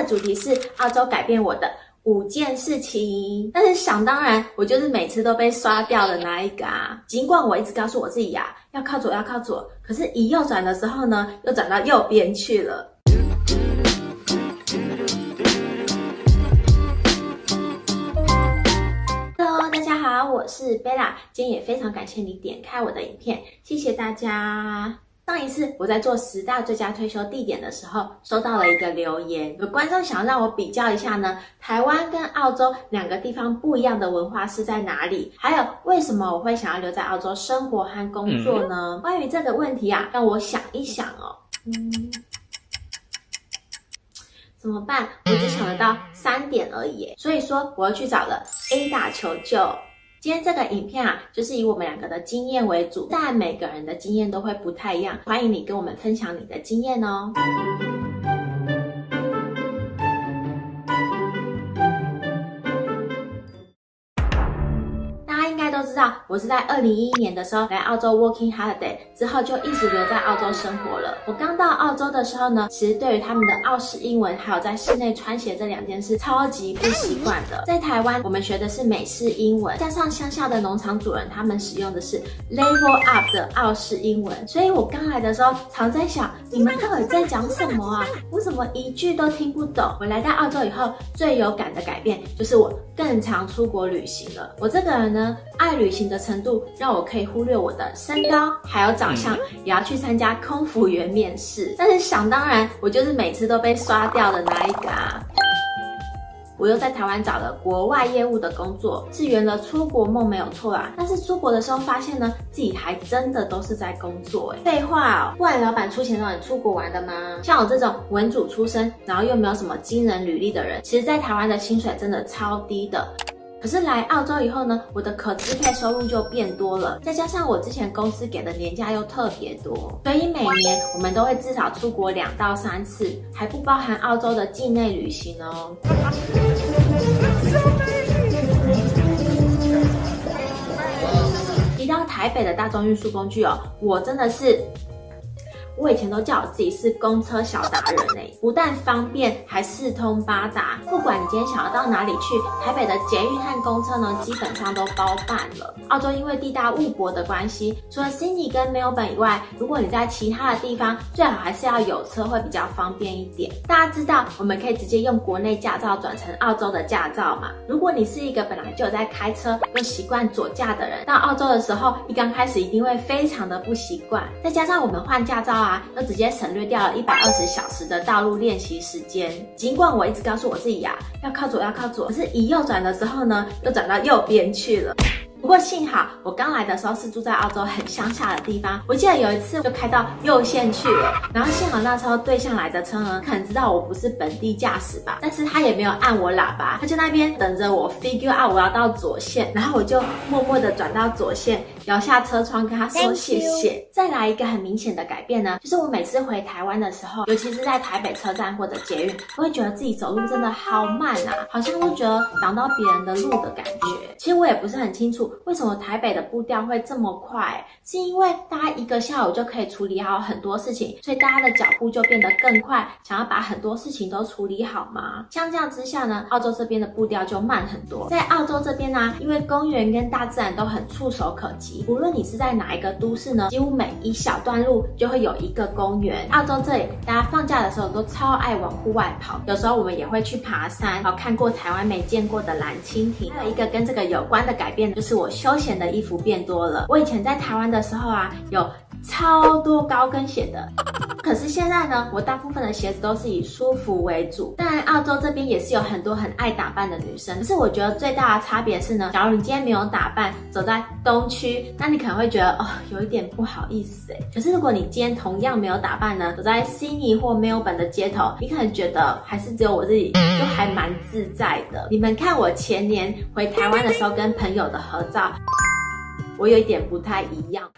的主题是澳洲改变我的5件事情，但是想当然，我就是每次都被刷掉的那一个啊。尽管我一直告诉我自己呀，要靠左，要靠左，可是一右转的时候呢，又转到右边去了。Hello， 大家好，我是 Bella， 今天也非常感谢你点开我的影片，谢谢大家。上一次我在做10大最佳退休地点的时候，收到了一个留言，有观众想要让我比较一下呢，台湾跟澳洲2个地方不一样的文化是在哪里？还有为什么我会想要留在澳洲生活和工作呢？关于这个问题啊，让我想一想哦。怎么办？我只想得到3点而已，所以说我又去找了 Ada 求救。今天这个影片啊，就是以我们2个的经验为主，但每个人的经验都会不太一样，欢迎你跟我们分享你的经验哦。都知道我是在2011年的时候来澳洲 working holiday 之后就一直留在澳洲生活了。我刚到澳洲的时候呢，其实对于他们的澳式英文还有在室内穿鞋这2件事超级不习惯的。在台湾我们学的是美式英文，加上乡下的农场主人他们使用的是 level up 的澳式英文，所以我刚来的时候常在想，你们到底在讲什么啊？我怎么一句都听不懂？我来到澳洲以后最有感的改变就是我更常出国旅行了。我这个人呢，爱旅行的程度让我可以忽略我的身高还有长相，也要去参加空服员面试。但是想当然，我就是每次都被刷掉的那一个啊。我又在台湾找了国外业务的工作，是圆了出国梦没有错啦。但是出国的时候发现呢，自己还真的都是在工作废话哦，不然老板出钱让你出国玩的吗？像我这种文组出身，然后又没有什么惊人履历的人，其实在台湾的薪水真的超低的。可是来澳洲以后呢，我的可支配收入就变多了，再加上我之前公司给的年假又特别多，所以每年我们都会至少出国2到3次，还不包含澳洲的境内旅行哦。提到台北的大众运输工具哦，我真的是。我以前都叫我自己是公车小达人不但方便，还四通八达。不管你今天想要到哪里去，台北的捷运和公车呢，基本上都包办了。澳洲因为地大物博的关系，除了 Sydney 跟 Melbourne 以外，如果你在其他的地方，最好还是要有车会比较方便一点。大家知道，我们可以直接用国内驾照转成澳洲的驾照嘛？如果你是一个本来就有在开车又习惯左驾的人，到澳洲的时候，一刚开始一定会非常的不习惯。再加上我们换驾照又直接省略掉了120小时的道路练习时间。尽管我一直告诉我自己要靠左，要靠左，可是一右转的时候呢，又转到右边去了。不过幸好我刚来的时候是住在澳洲很乡下的地方，我记得有一次就开到右线去了，然后幸好那时候对向来的车呢，可能知道我不是本地驾驶吧，但是他也没有按我喇叭，他就那边等着我 figure out 我要到左线，然后我就默默的转到左线，摇下车窗跟他说谢谢。再来一个很明显的改变呢，就是我每次回台湾的时候，尤其是在台北车站或者捷运，我会觉得自己走路真的好慢好像会觉得挡到别人的路的感觉。其实我也不是很清楚为什么台北的步调会这么快，是因为大家一个下午就可以处理好很多事情，所以大家的脚步就变得更快，想要把很多事情都处理好吗？像这样之下呢，澳洲这边的步调就慢很多。在澳洲这边因为公园跟大自然都很触手可及，无论你是在哪一个都市呢，几乎每一小段路就会有一个公园。澳洲这里大家放假的时候都超爱往户外跑，有时候我们也会去爬山，看过台湾没见过的蓝蜻蜓。还有一个跟这个有关的改变，就是我休闲的衣服变多了。我以前在台湾的时候有超多高跟鞋的，可是现在呢，我大部分的鞋子都是以舒服为主。当然澳洲这边也是有很多很爱打扮的女生，可是我觉得最大的差别是呢，假如你今天没有打扮，走在东区，那你可能会觉得有一点不好意思可是如果你今天同样没有打扮呢，走在 Sydney 或 Melbourne 的街头，你可能觉得还是只有我自己就还蛮自在的。你们看我前年回台湾的时候跟朋友的合照，我有一点不太一样。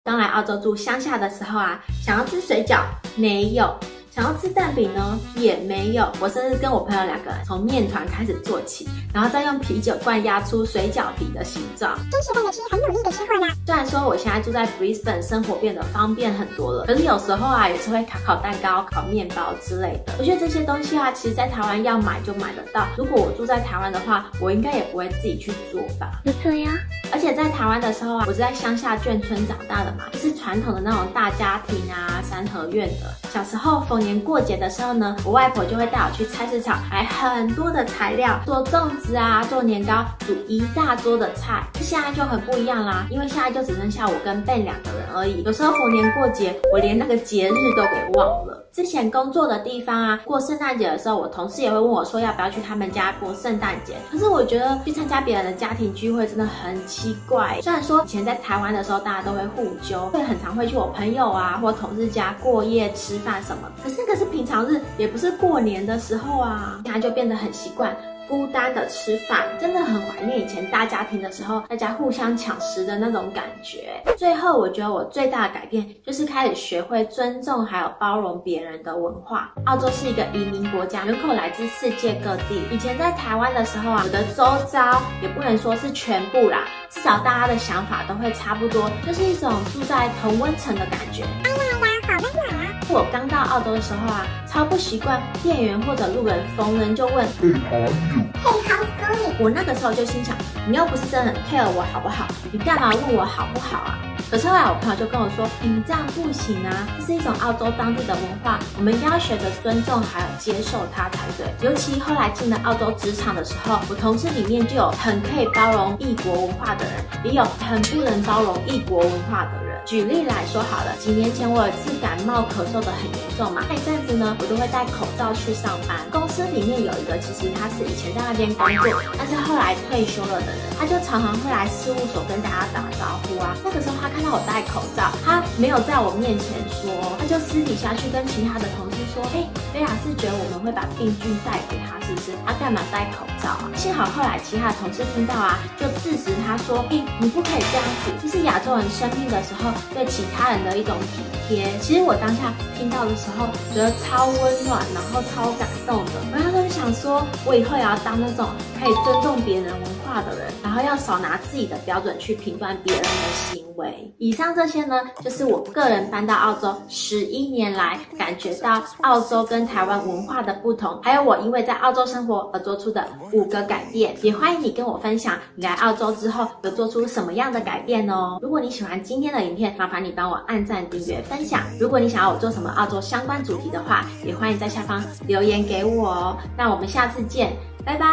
刚来澳洲住乡下的时候想要吃水饺没有，想要吃蛋饼呢，也没有。我甚至跟我朋友2个人从面团开始做起，然后再用啤酒罐压出水饺皮的形状，真是为了吃很努力的吃货呢。虽然说我现在住在 Brisbane， 生活变得方便很多了，可是有时候啊，也是会烤蛋糕、烤面包之类的。我觉得这些东西啊，其实在台湾要买就买得到。如果我住在台湾的话，我应该也不会自己去做吧。不错呀。而且在台湾的时候啊，我是在乡下眷村长大的嘛，就是传统的那种大家庭啊、三合院的。小时候逢年过节的时候呢，我外婆就会带我去菜市场买很多的材料，做粽子啊、做年糕，煮一大桌的菜。现在就很不一样啦，因为现在就只剩下我跟Ben 2个人而已。有时候逢年过节，我连那个节日都给忘了。之前工作的地方啊，过圣诞节的时候，我同事也会问我说要不要去他们家过圣诞节。可是我觉得去参加别人的家庭聚会真的很奇怪。虽然说以前在台湾的时候，大家都会互揪，会很常会去我朋友啊或同事家过夜吃饭什么，可是那个是平常日，也不是过年的时候啊。现在就变得很习惯孤单的吃饭，真的很怀念以前大家庭的时候，大家互相抢食的那种感觉。最后，我觉得我最大的改变就是开始学会尊重还有包容别人的文化。澳洲是一个移民国家，人口来自世界各地。以前在台湾的时候啊，我的周遭也不能说是全部啦，至少大家的想法都会差不多，就是一种住在同温层的感觉。哎呀呀，好温暖啊！我刚到澳洲的时候啊，超不习惯店员或者路人逢人就问 Hey, how are you? Hey, how's going? 我那个时候就心想，你又不是真的很 care 我好不好，你干嘛问我好不好啊？可是后来我朋友就跟我说，你这样不行啊，这是一种澳洲当地的文化，我们应该要学着尊重还有接受它才对。尤其后来进了澳洲职场的时候，我同事里面就有很可以包容异国文化的人，也有很不能包容异国文化的人。举例来说好了，几年前我有一次感冒咳嗽的很严重嘛，那一阵子呢，我都会戴口罩去上班。公司里面有一个其实他是以前在那边工作，但是后来退休了的人，他就常常会来事务所跟大家打招呼啊。那个时候他看到我戴口罩，他没有在我面前说，他就私底下去跟其他的同事说，菲亚是觉得我们会把病菌带给他，是不是？他干嘛戴口罩啊？幸好后来其他的同事听到啊，就制止他说，你不可以这样子，这是亚洲人生病的时候对其他人的一种体贴。其实我当下听到的时候，觉得超温暖，然后超感动的。我那时候就想说，我以后也要当那种可以尊重别人文化的人，然后要少拿自己的标准去评断别人的行为。以上这些呢，就是我个人搬到澳洲11年来感觉到澳洲跟台湾文化的不同，还有我因为在澳洲生活而做出的5个改变。也欢迎你跟我分享你来澳洲之后有做出什么样的改变哦。如果你喜欢今天的影片，麻烦你帮我按赞、订阅、分享。如果你想要我做什么澳洲相关主题的话，也欢迎在下方留言给我哦。那我们下次见，拜拜。